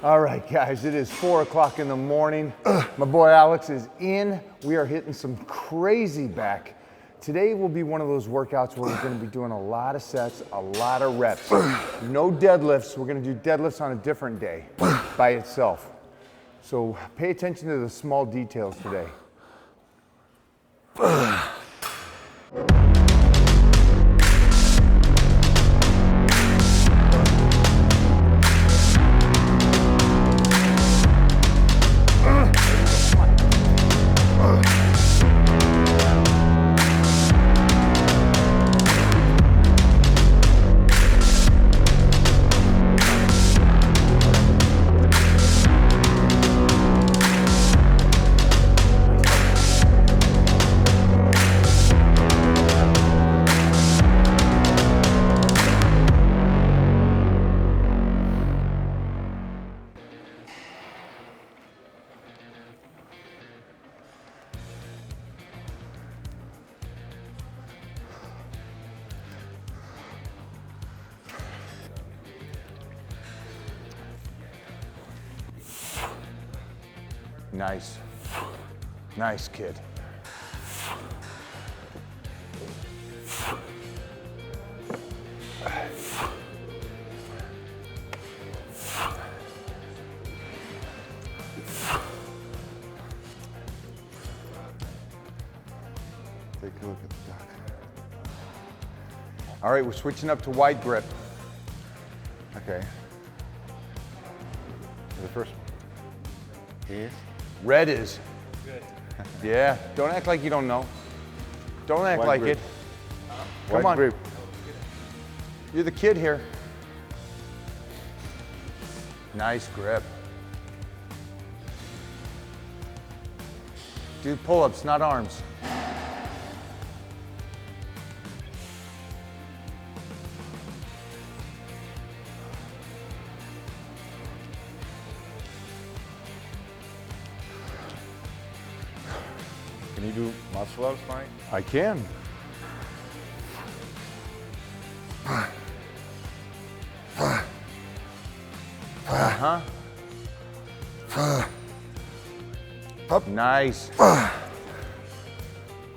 All right, guys, it is 4 o'clock in the morning. My boy Alex is in. We are hitting some crazy back. Today will be one of those workouts where we're gonna be doing a lot of sets, a lot of reps. No deadlifts. We're gonna do deadlifts on a different day by itself. So pay attention to the small details today. Nice. Nice, kid. Take a look at the dock. All right, we're switching up to wide grip. Okay. The first one. Here. Red is. Good. Yeah, don't act like you don't know. Don't act like it. Come on. Grip. You're the kid here. Nice grip. Do pull-ups, not arms. Can you do muscle ups, Mike? I can. Uh-huh. Up. Nice.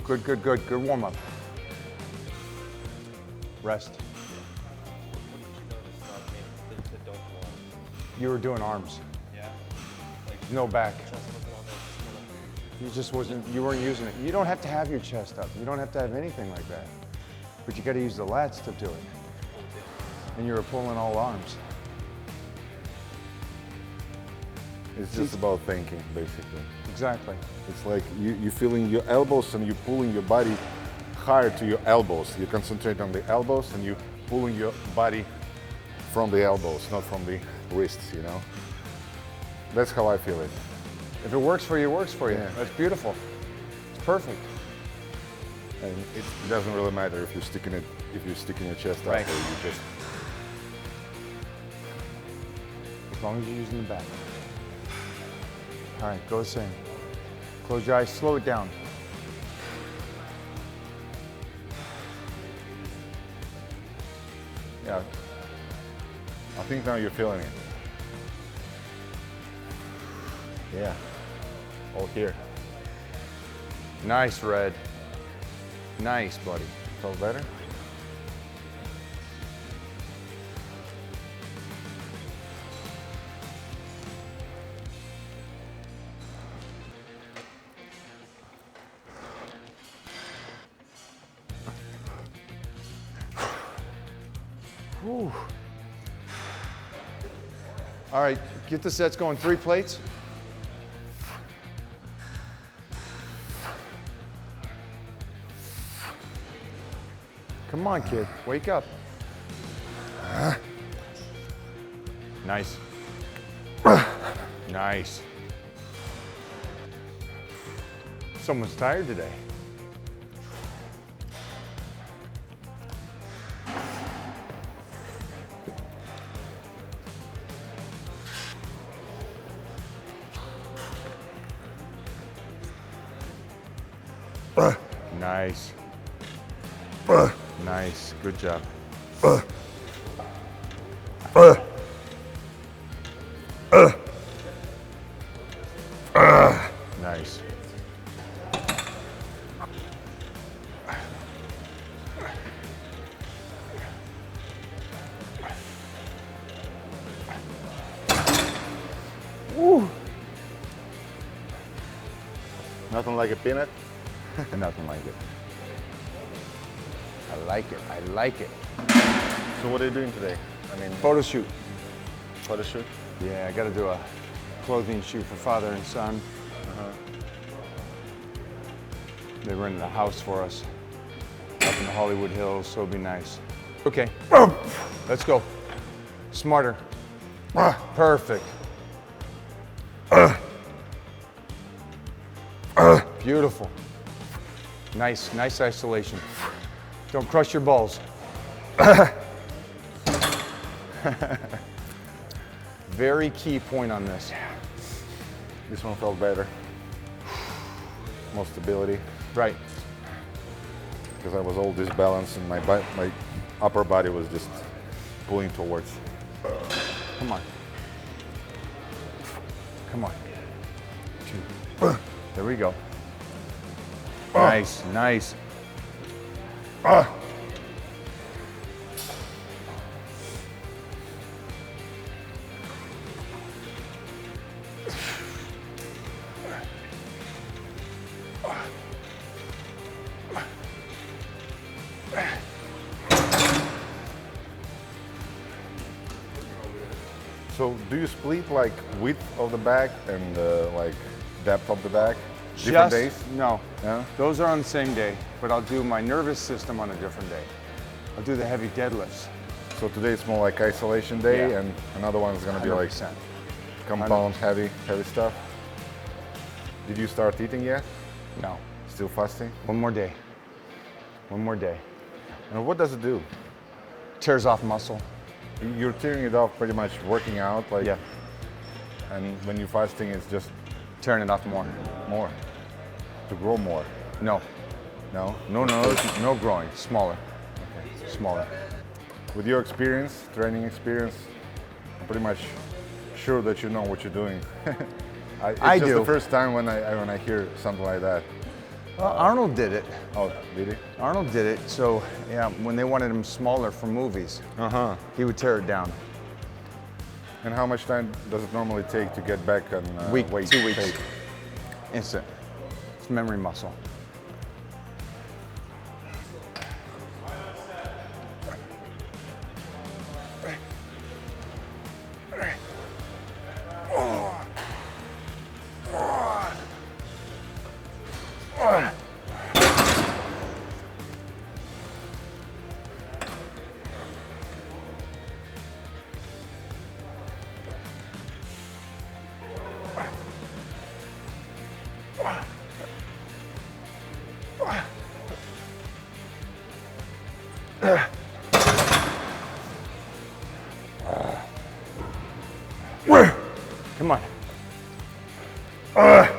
Good, good, good. Good warm up. Rest. You were doing arms. Yeah. No back. You weren't using it. You don't have to have your chest up. You don't have to have anything like that. But you got to use the lats to do it. And you were pulling all arms. It's just about thinking, basically. Exactly. It's like you're feeling your elbows and you're pulling your body higher to your elbows. You concentrate on the elbows and you're pulling your body from the elbows, not from the wrists, you know? That's how I feel it. If it works for you, it works for you. Yeah. That's beautiful. It's perfect. And it doesn't really matter if you're sticking your chest out, Right. or you just. As long as you're using the back. All right, go the same. Close your eyes, slow it down. Yeah. I think now you're feeling it. Yeah. All here. Nice, Red. Nice, buddy. Felt better? Whew. All right, get the sets going. 3 plates. Come on, kid, wake up. Nice. Nice. Someone's tired today. Nice. Nice, good job. Nice. Woo. Nothing like a peanut. Nothing like it. I like it. I like it. So what are you doing today? I mean, Photo shoot. photo shoot. Yeah, I got to do a clothing shoot for father and son. They rented a house for us up in the Hollywood Hills, so it'll be nice. Okay, let's go. Smarter. Perfect. Beautiful. Nice, nice isolation. Don't crush your balls. Very key point on this. This one felt better. More stability. Right. Because I was all disbalanced and my upper body was just pulling towards. Come on. Come on. 2. There we go. Nice, nice. So do you split like width of the back and like depth of the back? Different days? No. Yeah? Those are on the same day, but I'll do my nervous system on a different day. I'll do the heavy deadlifts. So today it's more like isolation day, Yeah. and another one is gonna be like 100%. compound heavy stuff. Did you start eating yet? No. Still fasting? One more day. One more day. And what does it do? Tears off muscle. You're tearing it off pretty much working out, like, Yeah. and when you're fasting, it's just Tearing it off more. more to grow more. No. No? No, no growing. Smaller. Okay. Smaller. With your experience, training experience, I'm pretty much sure that you know what you're doing. It's I just do. the first time when I hear something like that. Arnold did it. Oh, did he? Arnold did it. So yeah, when they wanted him smaller for movies, he would tear it down. And how much time does it normally take to get back on Week, weight? 2 weeks. take? Instant. It's memory muscle. Come on.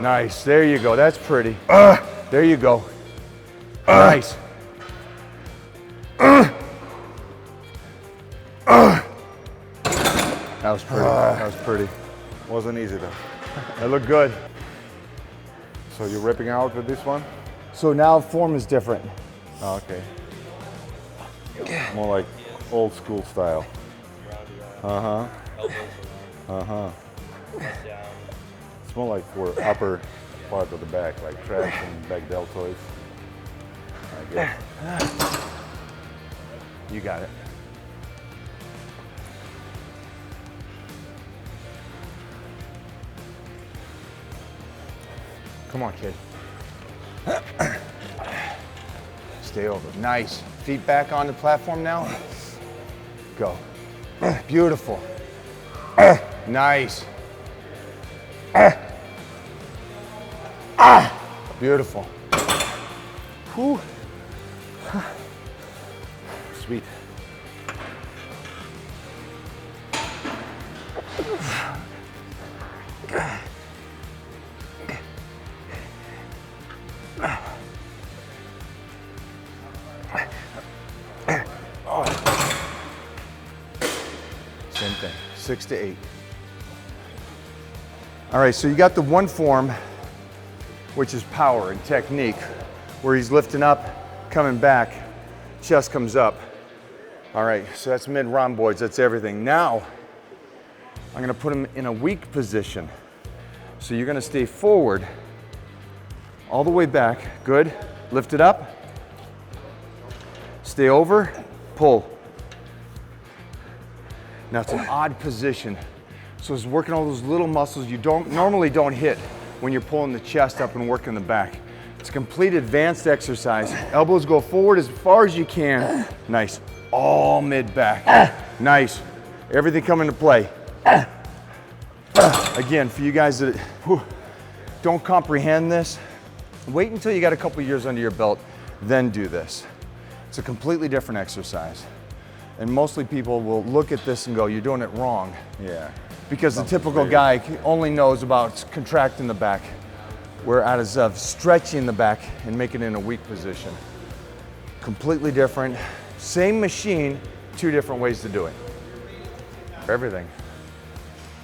Nice. There you go. That's pretty. There you go. Nice. That was pretty. That was pretty. Wasn't easy though. That looked good. So you're ripping out with this one? So now form is different. Oh, okay. More like old school style. Uh-huh. Uh-huh. It's more like for upper part of the back, like traps and back deltoids. I guess. You got it. Come on, kid. Stay over. Nice. Feet back on the platform now. Go. Beautiful. Nice. Beautiful. Whew. Sweet. Same thing. 6 to 8. All right, so you got the one form, which is power and technique, where he's lifting up, coming back, chest comes up. All right, so that's mid-rhomboids, that's everything. Now, I'm gonna put him in a weak position. So you're gonna stay forward, all the way back, good. Lift it up, stay over, pull. Now it's an odd position. So it's working all those little muscles you normally don't hit when you're pulling the chest up and working the back. It's a complete advanced exercise. Elbows go forward as far as you can. Nice. All mid-back. Nice. Everything come into play. Again, for you guys that don't comprehend this, wait until you got a couple years under your belt, then do this. It's a completely different exercise. And mostly people will look at this and go, you're doing it wrong. Yeah. Because the typical guy only knows about contracting the back, whereas stretching the back and making it in a weak position. Completely different. Same machine, two different ways to do it. For everything.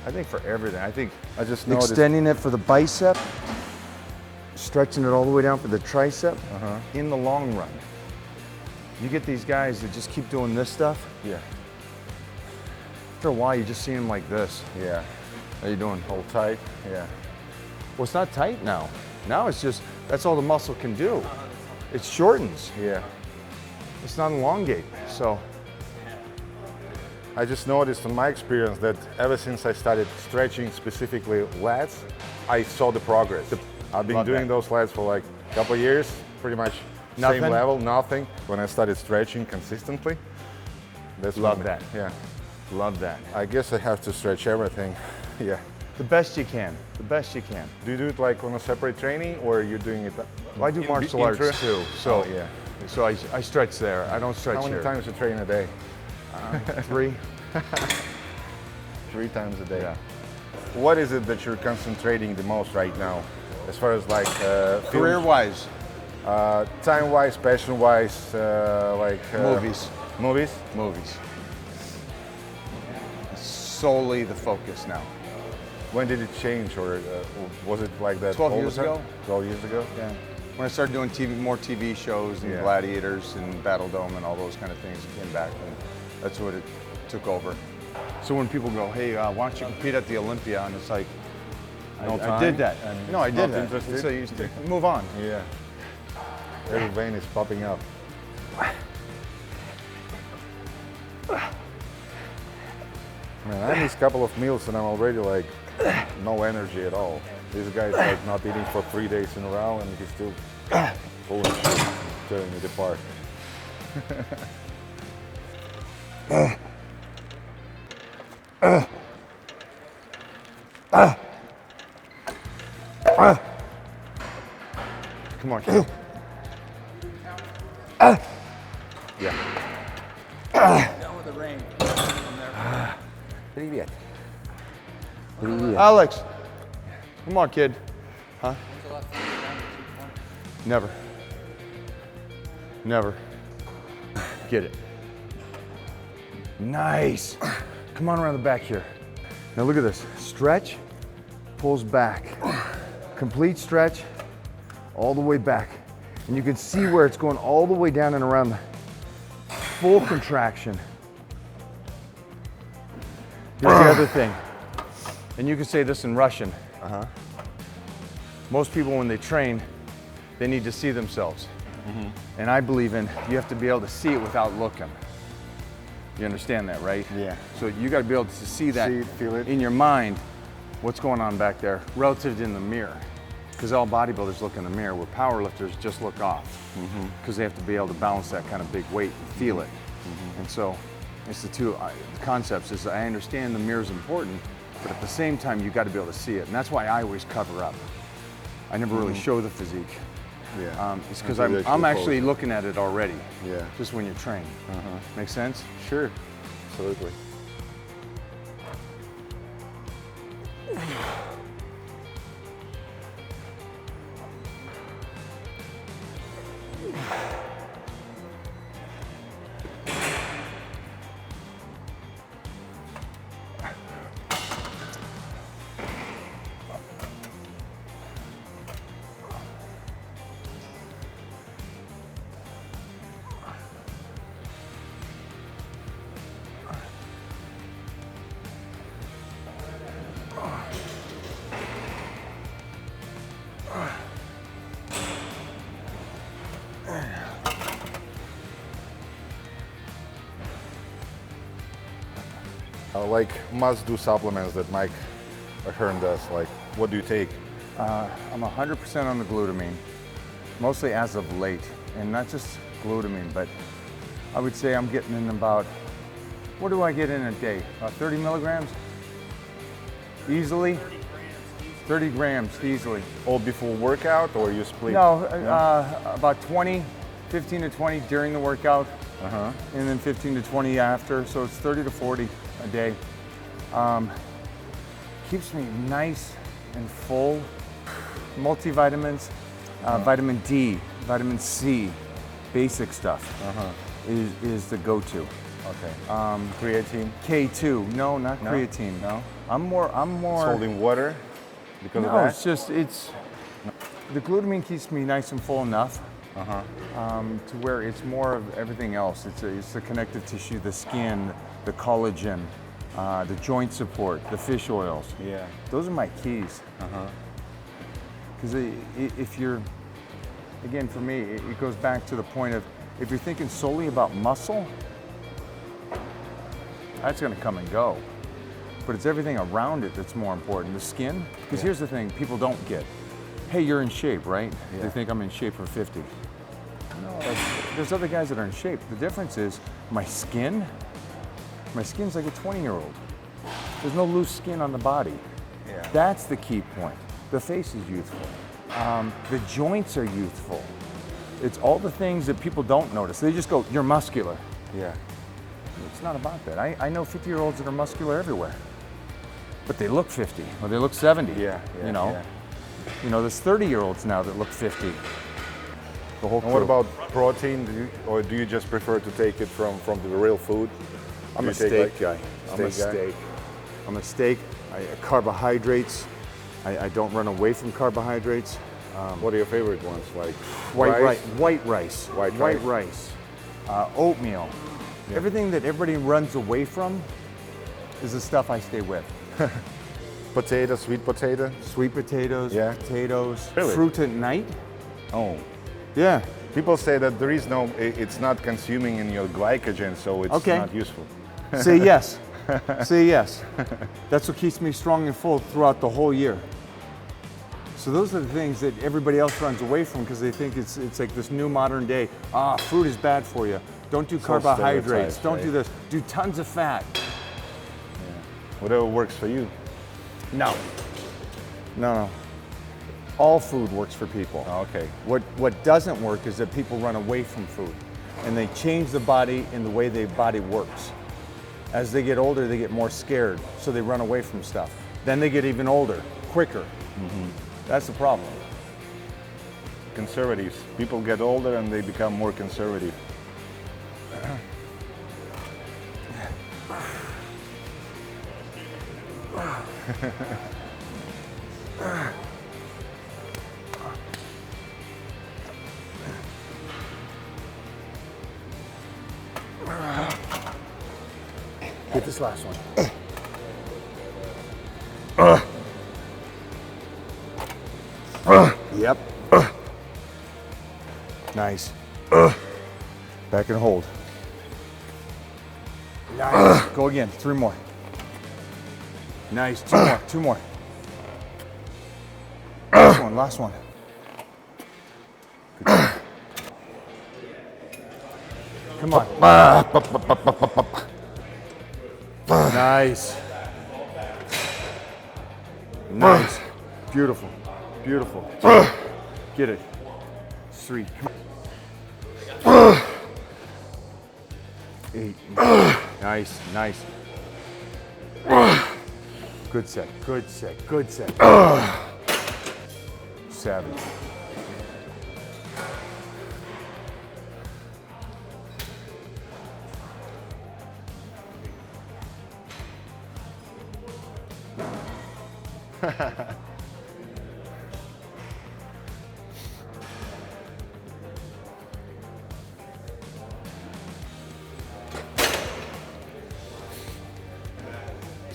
I think for everything. I think I just noticed extending it for the bicep, stretching it all the way down for the tricep, in the long run. You get these guys that just keep doing this stuff. Yeah. After a while, you just see them like this. Yeah. How you doing? Hold tight. Yeah. Well, it's not tight now. Now it's just, that's all the muscle can do. It shortens. Yeah. It's not elongate. So I just noticed in my experience that ever since I started stretching specifically lats, I saw the progress. I've been doing those lats for like a couple of years, pretty much Nothing? same level, nothing. When I started stretching consistently, that's Love when- that. Yeah. love that. I guess I have to stretch everything. Yeah. The best you can. The best you can. Do you do it like on a separate training, or you're doing it? Well, I do martial arts too. So yeah. So I stretch there. I don't stretch How many here. times you train a day? 3. 3 times a day. Yeah. What is it that you're concentrating the most right now, as far as like Career-wise, time-wise, passion-wise, movies. Movies. Movies. Solely the focus now. When did it change, or was it like that? 12 all years the time? ago. 12 years ago. Yeah. When I started doing more TV shows and Yeah. Gladiators and Battle Dome and all those kind of things, it came back, and that's what it took over. So when people go, hey, why don't you compete at the Olympia? And it's like, No I time, did that. and No, I not did that. interested? So you move on. Yeah. Every vein is popping up. Man, I miss a couple of meals and I'm already like no energy at all. This guy's like not eating for 3 days in a row and he's still pulling shit, tearing it apart. Come on, kid. Yeah. Down with the rain. Привет. Alex, come on, kid. Huh? Never. Never. Get it. Nice. Come on around the back here. Now look at this. Stretch, pulls back. Complete stretch, all the way back. And you can see where it's going all the way down and around the full contraction. Here's the other thing. And you can say this in Russian. Most people, when they train, they need to see themselves. And I believe in, you have to be able to see it without looking. You understand that, right? Yeah. So you got to be able to see that See it, feel it. in your mind, what's going on back there relative to in the mirror. Because all bodybuilders look in the mirror, where powerlifters just look off. Because they have to be able to balance that kind of big weight and feel it. And so it's the two concepts. Is I understand the mirror is important, but at the same time, you got to be able to see it. And that's why I always cover up. I never really show the physique. Yeah. It's because Until you I'm actually pose. looking at it already. Yeah. Just when you train. Make sense? Sure. Absolutely. Like must-do supplements that Mike OHEARN does. Like, what do you take? I'm 100% on the glutamine, mostly as of late, and not just glutamine, but I would say I'm getting in about, what do I get in a day? About 30 milligrams? Easily? 30 grams easily. All before workout, or you split? No, about 20, 15 to 20 during the workout, and then 15 to 20 after, so it's 30 to 40 a day. Keeps me nice and full. Multivitamins, vitamin D, vitamin C, basic stuff is the go-to. Okay. Creatine? K2, no, not creatine. No? I'm more. It's holding water because of No, that? it's just, the glutamine keeps me nice and full enough to where it's more of everything else. It's the connective tissue, the skin, the collagen, the joint support, the fish oils. Yeah. Those are my keys. Because if you're, again, for me, it goes back to the point of, if you're thinking solely about muscle, that's gonna come and go. But it's everything around it that's more important. The skin, because here's the thing people don't get. Hey, you're in shape, right? They think I'm in shape for 50. No, there's other guys that are in shape. The difference is my skin's like a 20-year-old. There's no loose skin on the body. Yeah. That's the key point. The face is youthful. The joints are youthful. It's all the things that people don't notice. They just go, you're muscular. Yeah. It's not about that. I know 50-year-olds that are muscular everywhere, but they look 50 or they look 70. Yeah, you know, there's 30-year-olds now that look 50. The whole crew. And what about protein? Or do you just prefer to take it from the real food? I'm Do a you take, steak like, guy. I'm a steak guy? steak. I'm a steak. Carbohydrates. I don't run away from carbohydrates. What are your favorite ones? Like White rice. White rice. Oatmeal. Everything that everybody runs away from is the stuff I stay with. Potato, sweet potato? Sweet potatoes, Yeah. potatoes, Really? fruit at night. Oh. Yeah. People say that there is no, it's not consuming in your glycogen, so it's Okay. not useful. Say yes. Say yes. That's what keeps me strong and full throughout the whole year. So those are the things that everybody else runs away from because they think it's like this new modern day. Fruit is bad for you. Don't do carbohydrates. Don't do this. Do tons of fat. Whatever works for you. No. All food works for people. Oh, okay. What doesn't work is that people run away from food and they change the body in the way the body works. As they get older, they get more scared, so they run away from stuff. Then they get even older, quicker. That's the problem. Conservatives. People get older and they become more conservative. Get this last one. Yep. Nice. Back and hold. Nice. Go again. 3 more. Nice. 2 more. 2 more. Last one. Last one. Good job. Come on. Nice. Nice. Beautiful. Beautiful. Get it. 3. Come on. 8. Nice. Nice. Good set. Good set. Good set. 7.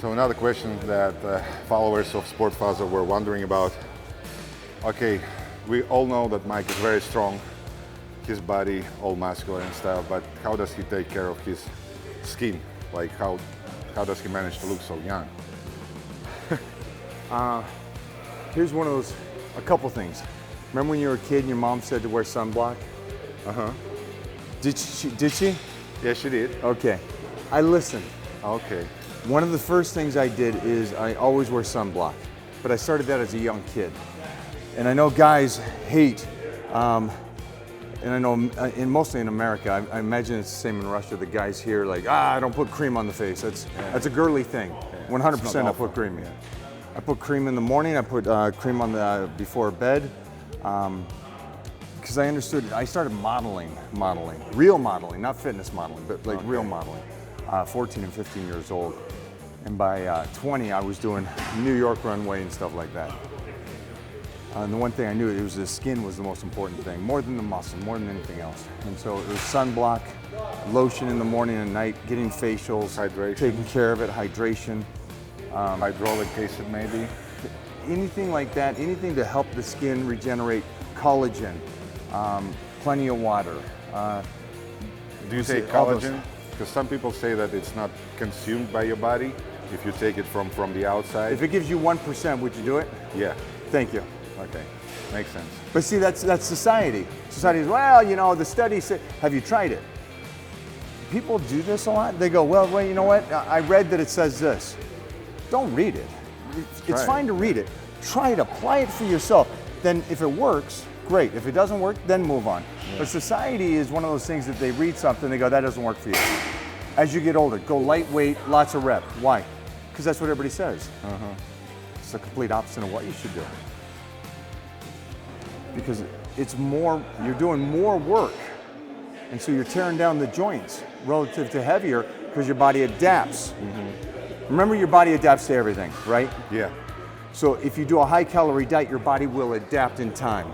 So another question that followers of Sportfaser were wondering about. Okay, we all know that Mike is very strong, his body all muscular and stuff, but how does he take care of his skin? Like how How does he manage to look so young? Here's one of those, a couple things. Remember when you were a kid and your mom said to wear sunblock? Uh-huh. Did she? Yeah, she did. Okay. I listened. Okay. One of the first things I did is I always wear sunblock, but I started that as a young kid. And I know guys hate, and I know mostly in America, I imagine it's the same in Russia, the guys here like, I don't put cream on the face. That's a girly thing. 100% I put cream. Yeah. I put cream in the morning, I put cream on the before bed, because I understood, I started modeling, real modeling, not fitness modeling, but like real modeling, 14 and 15 years old. And by 20, I was doing New York runway and stuff like that. And the one thing I knew, it was the skin was the most important thing, more than the muscle, more than anything else. And so it was sunblock, lotion in the morning and night, getting facials, hydration, taking care of it, hydration. Hydraulic acid maybe? Anything like that, anything to help the skin regenerate, collagen, plenty of water. Do you take collagen? Because some people say that it's not consumed by your body if you take it from the outside. If it gives you 1%, would you do it? Yeah. Thank you. Okay, makes sense. But see, that's society. Society is, well, you know, the study said, have you tried it? People do this a lot. They go, well, you know what? I read that it says this. Don't read it. It's fine to read it. Try it, apply it for yourself. Then if it works, great. If it doesn't work, then move on. Yeah. But society is one of those things that they read something, they go, that doesn't work for you. As you get older, go lightweight, lots of rep. Why? Because that's what everybody says. It's the complete opposite of what you should do. Because it's more, you're doing more work. And so you're tearing down the joints relative to heavier because your body adapts. Remember, your body adapts to everything, right? Yeah. So if you do a high calorie diet, your body will adapt in time.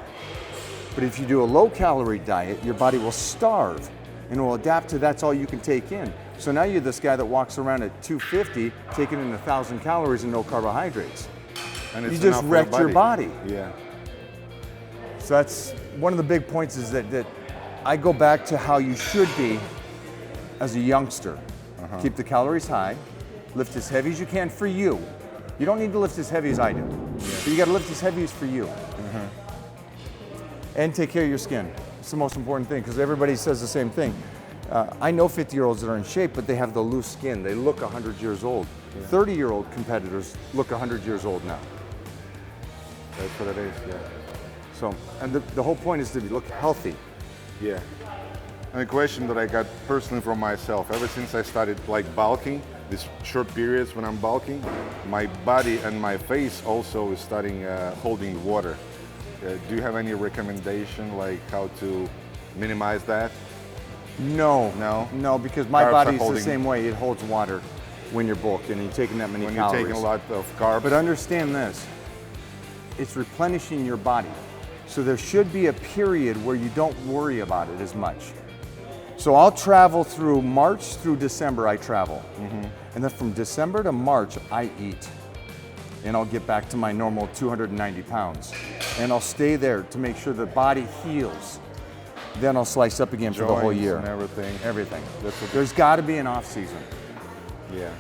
But if you do a low calorie diet, your body will starve and will adapt to that's all you can take in. So now you're this guy that walks around at 250, taking in 1,000 calories and no carbohydrates. And it's you just wrecked your body. Yeah. So that's one of the big points is that I go back to how you should be as a youngster. Keep the calories high, lift as heavy as you can for you. You don't need to lift as heavy as I do. But you got to lift as heavy as for you. And take care of your skin. It's the most important thing because everybody says the same thing. I know 50-year-olds that are in shape, but they have the loose skin. They look 100 years old. 30-year-old competitors look 100 years old now. That's what it is, yeah. So, and the whole point is to look healthy. Yeah. And a question that I got personally from myself, ever since I started like bulking, these short periods when I'm bulking, my body and my face also is starting holding water. Do you have any recommendation like how to minimize that? No, because my body is the same way. It holds water when you're bulking and you're taking that many calories. When you're taking a lot of carbs. But understand this, it's replenishing your body. So there should be a period where you don't worry about it as much. So I'll travel through March through December, I travel. And then from December to March, I eat. And I'll get back to my normal 290 pounds. And I'll stay there to make sure the body heals. Then I'll slice up again for the whole year. And everything. Everything. There's got to be an off season. Yeah.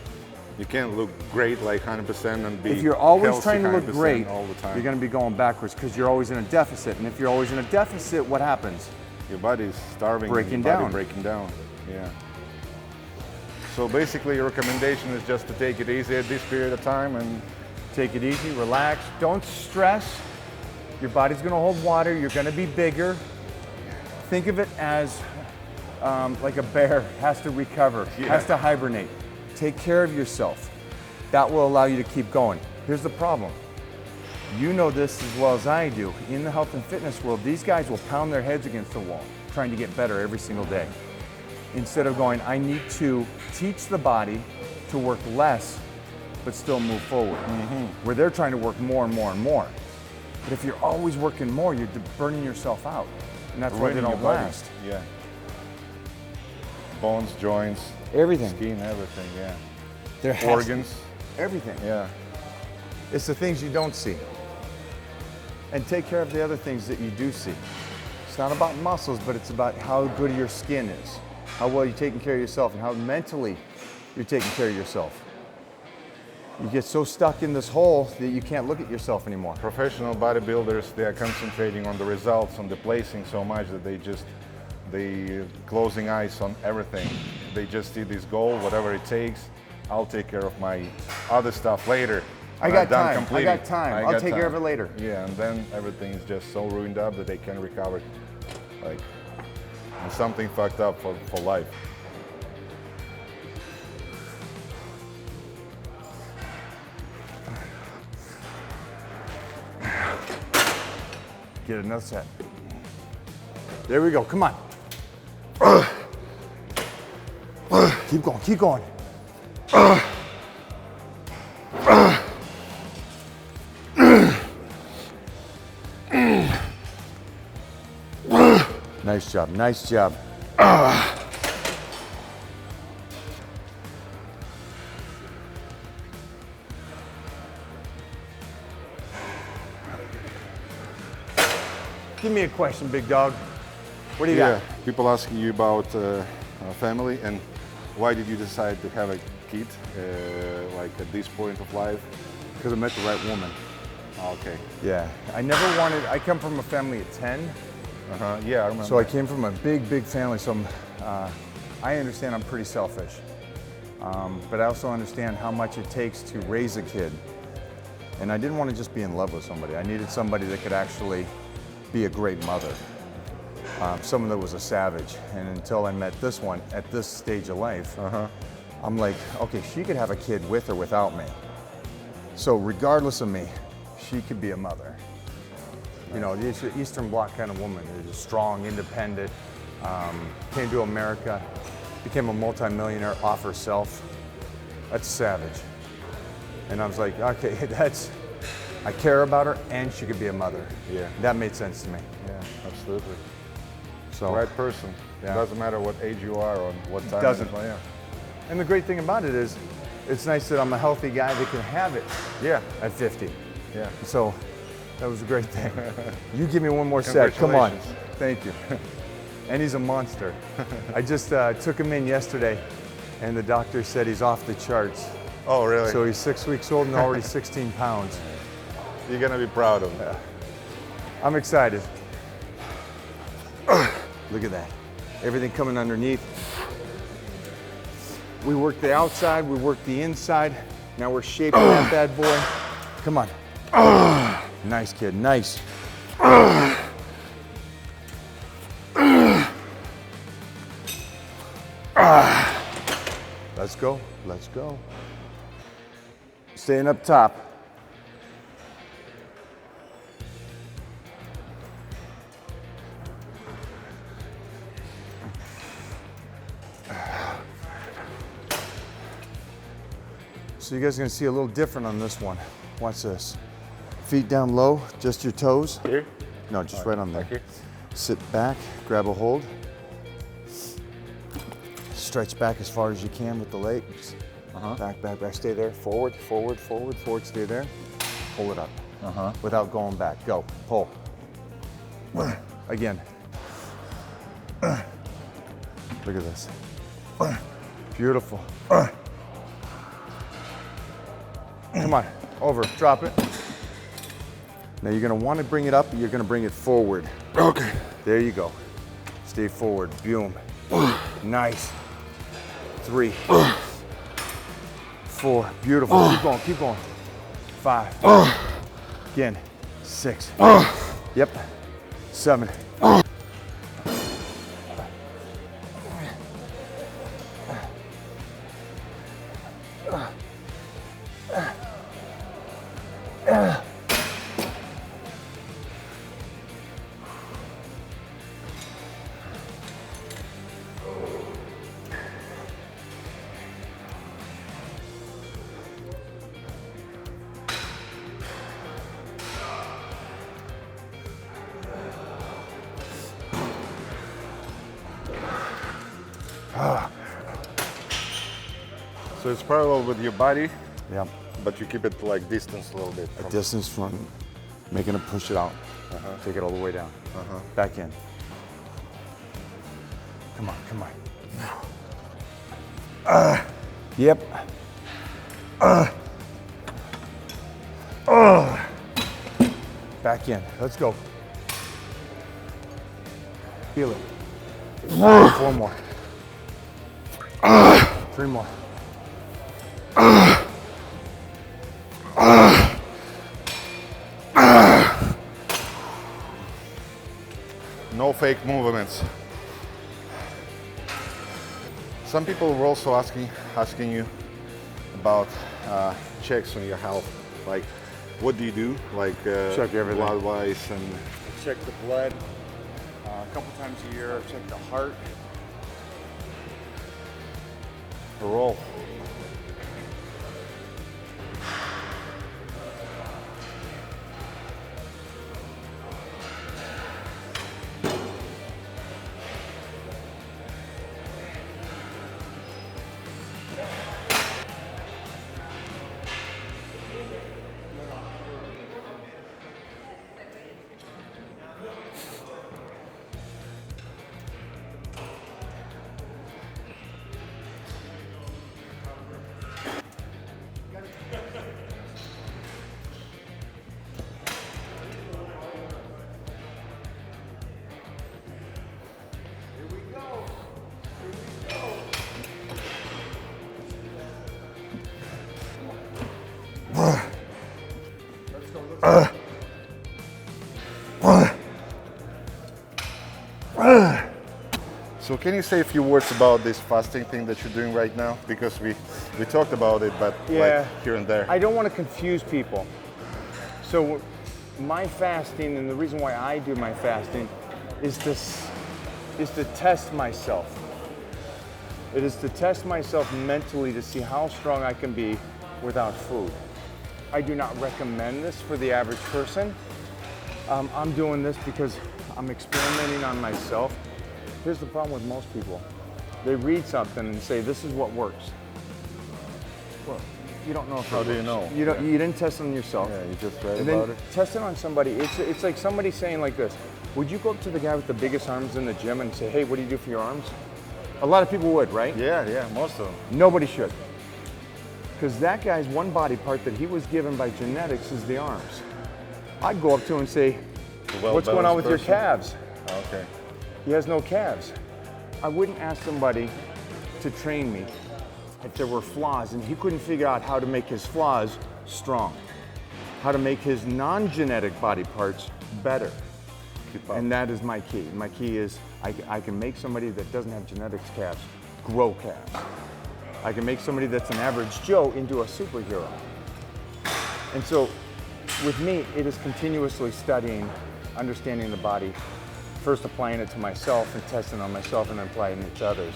You can't look great like 100% and be If you're always healthy trying to look 100% great, all the time. you're going to be going backwards because you're always in a deficit. And if you're always in a deficit, what happens? Your body's starving. Breaking your body down. Breaking down. Yeah. So basically, your recommendation is just to take it easy at this period of time and take it easy, relax, don't stress. Your body's going to hold water. You're going to be bigger. Think of it as like a bear has to recover, has to hibernate. Take care of yourself. That will allow you to keep going. Here's the problem. You know this as well as I do. In the health and fitness world, these guys will pound their heads against the wall, trying to get better every single day. Instead of going, I need to teach the body to work less, but still move forward. Where they're trying to work more and more and more. But if you're always working more, you're burning yourself out. And that's why they don't last. Yeah. Bones, joints, everything. Skin, everything, yeah. Their organs. Everything. Yeah. It's the things you don't see. And take care of the other things that you do see. It's not about muscles, but it's about how good your skin is, how well you're taking care of yourself, and how mentally you're taking care of yourself. You get so stuck in this hole that you can't look at yourself anymore. Professional bodybuilders, they are concentrating on the results, on the placing so much that they closing eyes on everything. They just see this goal, whatever it takes. I'll take care of my other stuff later. I got time. I'll take care of it later. Yeah, and then everything is just so ruined up that they can't recover. Like, and something fucked up for life. Get another set. There we go, come on. Keep going, keep going. Nice job, nice job. Give me a question, big dog. What do you got? People asking you about family and why did you decide to have a kid like at this point of life? Because I met the right woman. Okay. Yeah, I come from a family of 10. Yeah, I remember. So I came from a big, big family, so I understand I'm pretty selfish. But I also understand how much it takes to raise a kid. And I didn't want to just be in love with somebody. I needed somebody that could actually be a great mother. Someone that was a savage. And until I met this one at this stage of life, I'm like, okay, she could have a kid with or without me. So regardless of me, she could be a mother. You know, the Eastern Bloc kind of woman, is strong, independent, came to America, became a multimillionaire off herself. That's savage. And I was like, okay, I care about her and she could be a mother. Yeah. That made sense to me. Yeah, absolutely. So, Right person. Yeah. Doesn't matter what age you are or what time. Doesn't. Yeah. And the great thing about it is, it's nice that I'm a healthy guy that can have it. Yeah. At 50. Yeah. So that was a great thing. You give me one more set, come on. Thank you. And he's a monster. I just took him in yesterday and the doctor said he's off the charts. Oh, really? So he's 6 weeks old and already 16 pounds. You're gonna be proud of him. Yeah. I'm excited. Look at that. Everything coming underneath. We worked the outside, we worked the inside. Now we're shaping that bad boy. Come on. Nice kid, nice. Let's go, let's go. Staying up top. So you guys are gonna see a little different on this one. Watch this. Feet down low, just your toes. Here? No, just right on there. Like here? Sit back, grab a hold. Stretch back as far as you can with the legs. Back, back, back, stay there. Forward, forward, forward, forward, stay there. Pull it up. Without going back, go, pull. Again. Look at this. Beautiful. Come on, over, drop it. Now you're gonna wanna bring it up, you're gonna bring it forward. Okay. There you go. Stay forward, boom. Nice. 3, 4, beautiful, keep going, keep going. 5, again, 6, yep, 7. So it's parallel with your body, Yeah, but you keep it like distance a little bit. a distance from making it push it out. Take it all the way down. Back in. Come on, come on. Yep. Back in. Let's go. Feel it. 4 more. 3 more. No fake movements. Some people were also asking you about checks on your health. Like, what do you do? Like Check everything. blood-wise and Check the blood a couple times a year. Check the heart. roll. So can you say a few words about this fasting thing that you're doing right now? Because we talked about it, but like here and there. I don't want to confuse people. So my fasting, and the reason why I do my fasting, is to test myself. It is to test myself mentally to see how strong I can be without food. I do not recommend this for the average person. I'm doing this because I'm experimenting on myself. Here's the problem with most people. They read something and say, this is what works. Well, you don't know if How do you know? You didn't test it on yourself. Yeah, you just read And about then it. test it on somebody. It's like somebody saying like this, would you go up to the guy with the biggest arms in the gym and say, hey, what do you do for your arms? A lot of people would, right? Yeah, most of them. Nobody should. Because that guy's one body part that he was given by genetics is the arms. I'd go up to him and say, what's going on with your calves? Okay. He has no calves. I wouldn't ask somebody to train me if there were flaws and he couldn't figure out how to make his flaws strong, how to make his non-genetic body parts better. Keep up. And that is my key. My key is I can make somebody that doesn't have genetics calves grow calves. I can make somebody that's an average Joe into a superhero. And so with me, it is continuously studying, understanding the body, first applying it to myself and testing on myself and then applying it to others.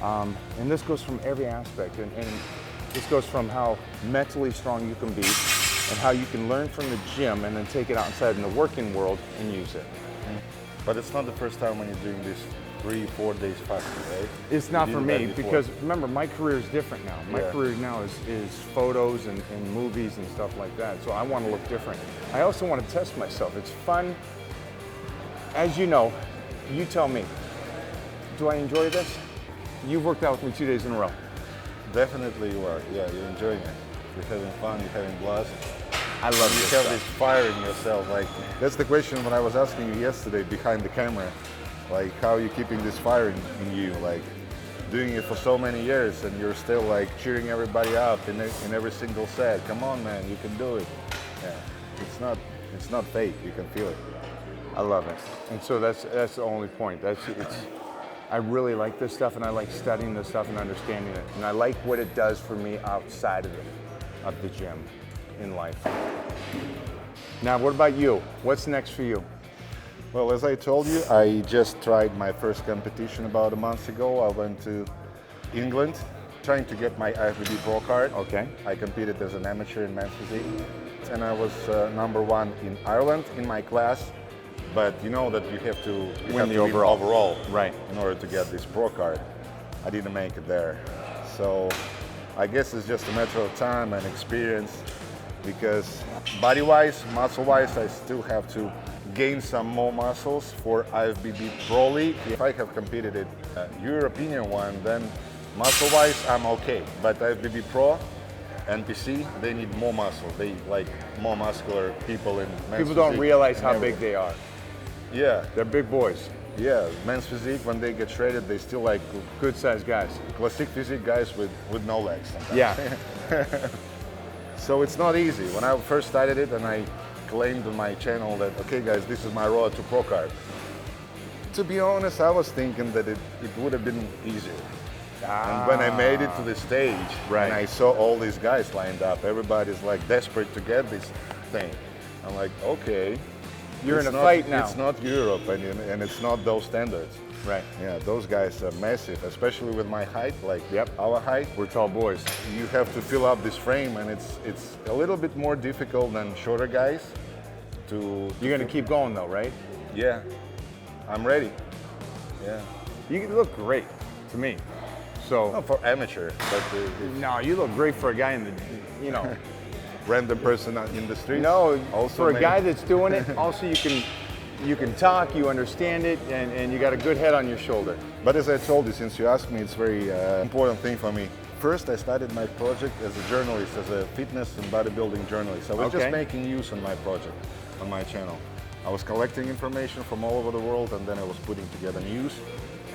And this goes from every aspect. And this goes from how mentally strong you can be and how you can learn from the gym and then take it outside in the working world and use it. But it's not the first time when you're doing this 3-4 days fasting, right? It's not You for did me that before. because remember, my career is different now. My Yeah. career now is photos and movies and stuff like that. So I want to look different. I also want to test myself. It's fun. As you know, you tell me, do I enjoy this? You've worked out with me 2 days in a row. Definitely you are. Yeah, you're enjoying it. You're having fun, you're having blast. I love You this have stuff. this fire in yourself. Like, that's the question when I was asking you yesterday behind the camera. Like, how are you keeping this fire in you? Like, doing it for so many years and you're still like cheering everybody up in every single set. Come on, man, you can do it. Yeah, it's not fake. You can feel it. I love it. And so that's the only point. I really like this stuff and I like studying this stuff and understanding it. And I like what it does for me outside of the gym in life. Now, what about you? What's next for you? Well, as I told you, I just tried my first competition about a month ago. I went to England trying to get my IFBB Pro card. Okay. I competed as an amateur in men's physique, and I was #1 in Ireland in my class. But you know that you have to Win the overall. overall Right. in order to get this Pro card. I didn't make it there. So I guess it's just a matter of time and experience, because body-wise, muscle-wise, I still have to gain some more muscles for IFBB Pro League. If I have competed at European one, then muscle-wise, I'm okay. But IFBB Pro, NPC, they need more muscle. They like more muscular people in men's People don't physique realize and how everything. big they are. Yeah, They're big boys, yeah. Men's physique, when they get shredded, they still like good sized guys. classic physique guys with no legs sometimes. Yeah. So it's not easy. When I first started it and I claimed on my channel that, okay guys, this is my road to pro card. To be honest, I was thinking that it would have been easier. And when I made it to the stage, Right. and I saw all these guys lined up, everybody's like desperate to get this thing. I'm like, okay. You're it's in a not- fight now. It's not Europe and it's not those standards. Right. Yeah, those guys are massive, especially with my height, like Yep. our height. We're tall boys. You have to fill up this frame, and it's a little bit more difficult than shorter guys. You're gonna keep going though, right? Yeah, I'm ready. Yeah. You look great to me. So Not for amateur, but no, you look great for a guy in the, you know. random person out in the street. No, also for a maybe- guy that's doing it, also you can talk, you understand it, and you got a good head on your shoulder. But as I told you, since you asked me, it's very important thing for me. First, I started my project as a journalist, as a fitness and bodybuilding journalist. I was Okay. just making news on my project, on my channel. I was collecting information from all over the world, and then I was putting together news.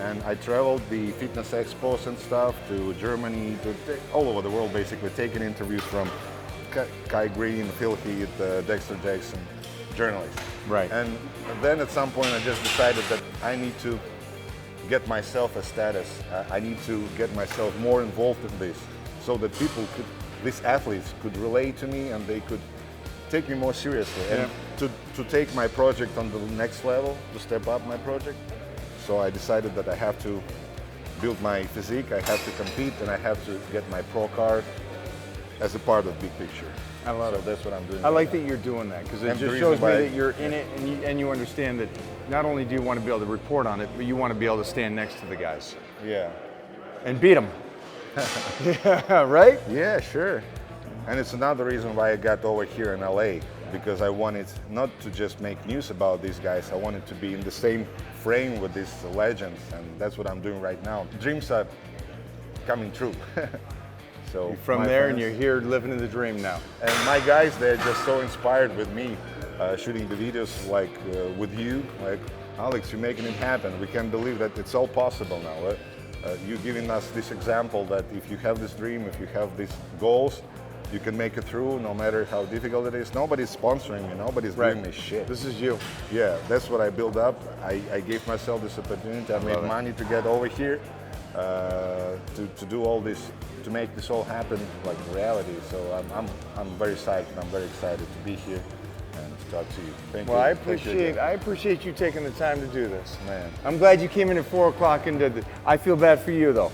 And I traveled the fitness expos and stuff to Germany, all over the world, basically, taking interviews from Kai Green, Phil Heath, Dexter Jackson, journalists. Right. And then at some point, I just decided that I need to get myself a status. I need to get myself more involved in this, so that people could, these athletes could relate to me and they could take me more seriously and to take my project on the next level, to step up my project. So I decided that I have to build my physique, I have to compete, and I have to get my pro card as a part of big picture. I love So it. that's what I'm doing. I like right that you're doing that because it And the just reason shows me why- that you're in it and you understand that not only do you want to be able to report on it, but you want to be able to stand next to the guys now. Yeah. and beat them. Yeah, right? Yeah, sure. And it's another reason why I got over here in LA, because I wanted not to just make news about these guys, I wanted to be in the same frame with these legends, and that's what I'm doing right now. Dreams are coming true. So From my there, and fans- you're here living in the dream now. And my guys, they're just so inspired with me, shooting the videos like with you, like, Alex, you're making it happen. We can't believe that it's all possible now. You're giving us this example that if you have this dream, if you have these goals, you can make it through no matter how difficult it is. Nobody's sponsoring me, nobody's giving me shit. This is you. Yeah, that's what I built up. I gave myself this opportunity. I made love it. money to get over here, to do all this, to make this all happen like reality. So I'm very psyched and I'm very excited to be here and to talk to you. Thank Well, you. I Thank you appreciate you taking the time to do this. Man. I'm glad you came in at 4 o'clock and did it. I feel bad for you though.